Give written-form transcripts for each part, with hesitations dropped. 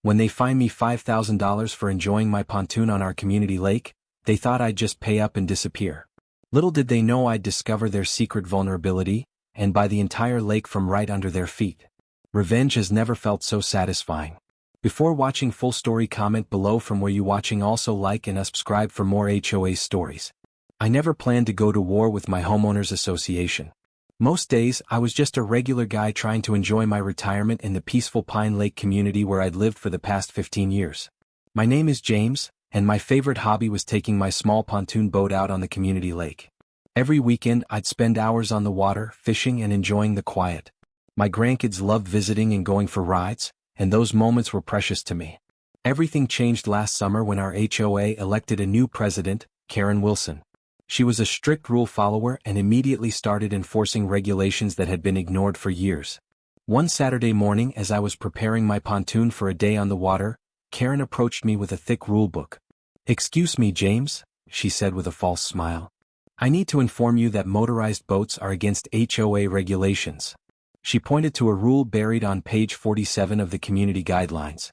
When they fined me $5,000 for enjoying my pontoon on our community lake, they thought I'd just pay up and disappear. Little did they know I'd discover their secret vulnerability, and buy the entire lake from right under their feet. Revenge has never felt so satisfying. Before watching full story, comment below from where you watching. Also like and subscribe for more HOA stories. I never planned to go to war with my homeowners association. Most days, I was just a regular guy trying to enjoy my retirement in the peaceful Pine Lake community where I'd lived for the past 15 years. My name is James, and my favorite hobby was taking my small pontoon boat out on the community lake. Every weekend, I'd spend hours on the water, fishing and enjoying the quiet. My grandkids loved visiting and going for rides, and those moments were precious to me. Everything changed last summer when our HOA elected a new president, Karen Wilson. She was a strict rule follower and immediately started enforcing regulations that had been ignored for years. One Saturday morning, as I was preparing my pontoon for a day on the water, Karen approached me with a thick rule book. "Excuse me, James," she said with a false smile. "I need to inform you that motorized boats are against HOA regulations." She pointed to a rule buried on page 47 of the community guidelines.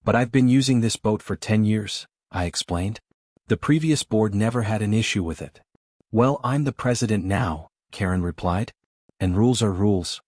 "But I've been using this boat for 10 years, I explained. "The previous board never had an issue with it." "Well, I'm the president now," Karen replied. "And rules are rules."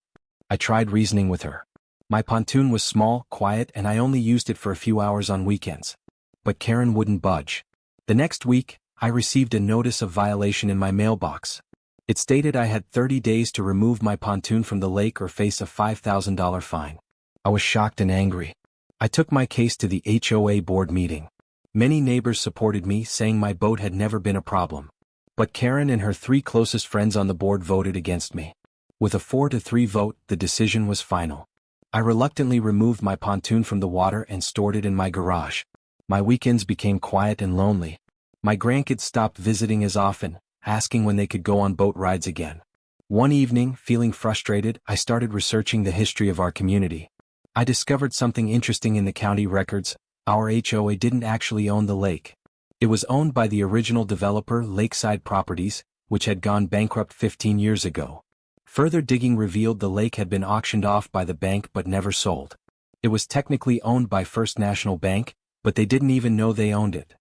I tried reasoning with her. My pontoon was small, quiet, and I only used it for a few hours on weekends. But Karen wouldn't budge. The next week, I received a notice of violation in my mailbox. It stated I had 30 days to remove my pontoon from the lake or face a $5,000 fine. I was shocked and angry. I took my case to the HOA board meeting. Many neighbors supported me, saying my boat had never been a problem. But Karen and her 3 closest friends on the board voted against me. With a 4-3 vote, the decision was final. I reluctantly removed my pontoon from the water and stored it in my garage. My weekends became quiet and lonely. My grandkids stopped visiting as often, asking when they could go on boat rides again. One evening, feeling frustrated, I started researching the history of our community. I discovered something interesting in the county records. Our HOA didn't actually own the lake. It was owned by the original developer, Lakeside Properties, which had gone bankrupt 15 years ago. Further digging revealed the lake had been auctioned off by the bank but never sold. It was technically owned by First National Bank, but they didn't even know they owned it.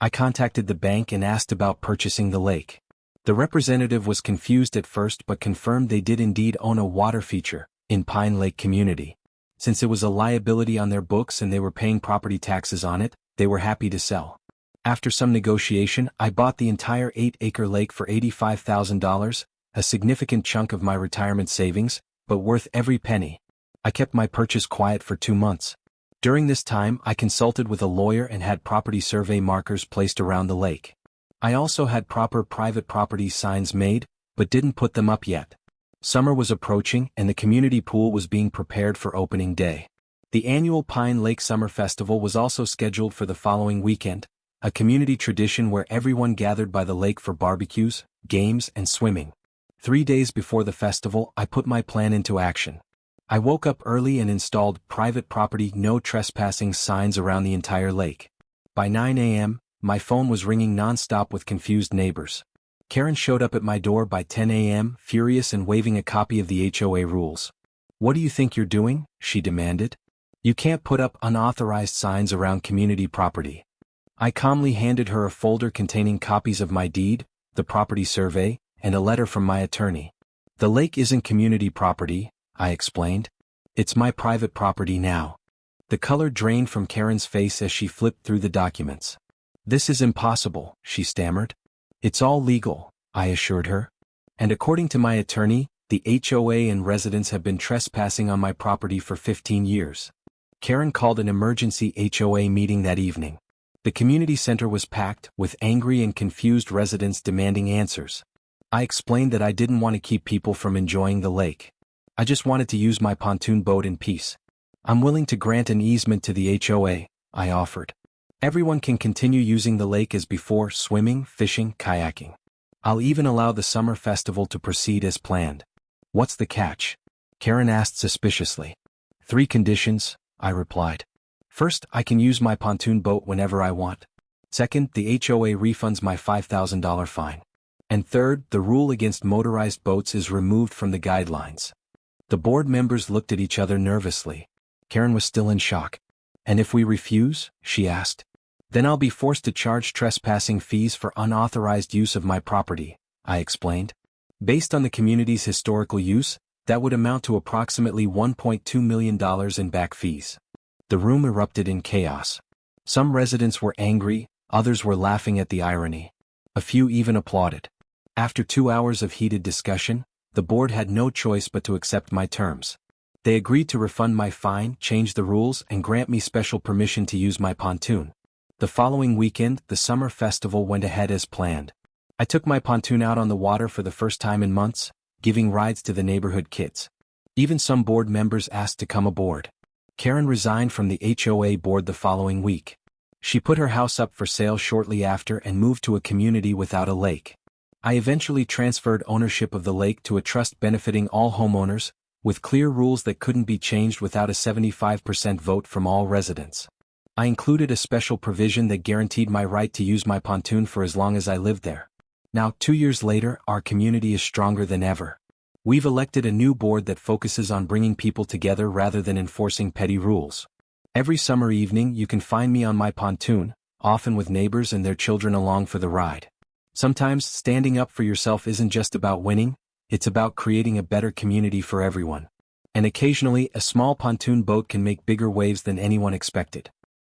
I contacted the bank and asked about purchasing the lake. The representative was confused at first but confirmed they did indeed own a water feature in Pine Lake community. Since it was a liability on their books and they were paying property taxes on it, they were happy to sell. After some negotiation, I bought the entire 8-acre lake for $85,000, a significant chunk of my retirement savings, but worth every penny. I kept my purchase quiet for 2 months. During this time, I consulted with a lawyer and had property survey markers placed around the lake. I also had proper private property signs made, but didn't put them up yet. Summer was approaching and the community pool was being prepared for opening day. The annual Pine Lake Summer Festival was also scheduled for the following weekend, a community tradition where everyone gathered by the lake for barbecues, games, and swimming. 3 days before the festival, I put my plan into action. I woke up early and installed private property no trespassing signs around the entire lake. By 9 a.m., my phone was ringing non-stop with confused neighbors. Karen showed up at my door by 10 a.m., furious and waving a copy of the HOA rules. "What do you think you're doing?" she demanded. "You can't put up unauthorized signs around community property." I calmly handed her a folder containing copies of my deed, the property survey, and a letter from my attorney. "The lake isn't community property," I explained. "It's my private property now." The color drained from Karen's face as she flipped through the documents. "This is impossible," she stammered. "It's all legal," I assured her. "And according to my attorney, the HOA and residents have been trespassing on my property for 15 years. Karen called an emergency HOA meeting that evening. The community center was packed, with angry and confused residents demanding answers. I explained that I didn't want to keep people from enjoying the lake. I just wanted to use my pontoon boat in peace. "I'm willing to grant an easement to the HOA," I offered. "Everyone can continue using the lake as before, swimming, fishing, kayaking. I'll even allow the summer festival to proceed as planned." "What's the catch?" Karen asked suspiciously. "3 conditions," I replied. "First, I can use my pontoon boat whenever I want. Second, the HOA refunds my $5,000 fine. And third, the rule against motorized boats is removed from the guidelines." The board members looked at each other nervously. Karen was still in shock. And if we refuse? She asked. Then I'll be forced to charge trespassing fees for unauthorized use of my property, I explained. Based on the community's historical use, that would amount to approximately $1.2 million in back fees. The room erupted in chaos. Some residents were angry, others were laughing at the irony. A few even applauded. After 2 hours of heated discussion, the board had no choice but to accept my terms. They agreed to refund my fine, change the rules, and grant me special permission to use my pontoon. The following weekend, the summer festival went ahead as planned. I took my pontoon out on the water for the first time in months, giving rides to the neighborhood kids. Even some board members asked to come aboard. Karen resigned from the HOA board the following week. She put her house up for sale shortly after and moved to a community without a lake. I eventually transferred ownership of the lake to a trust benefiting all homeowners, with clear rules that couldn't be changed without a 75% vote from all residents. I included a special provision that guaranteed my right to use my pontoon for as long as I lived there. Now, 2 years later, our community is stronger than ever. We've elected a new board that focuses on bringing people together rather than enforcing petty rules. Every summer evening you can find me on my pontoon, often with neighbors and their children along for the ride. Sometimes standing up for yourself isn't just about winning, it's about creating a better community for everyone. And occasionally a small pontoon boat can make bigger waves than anyone expected.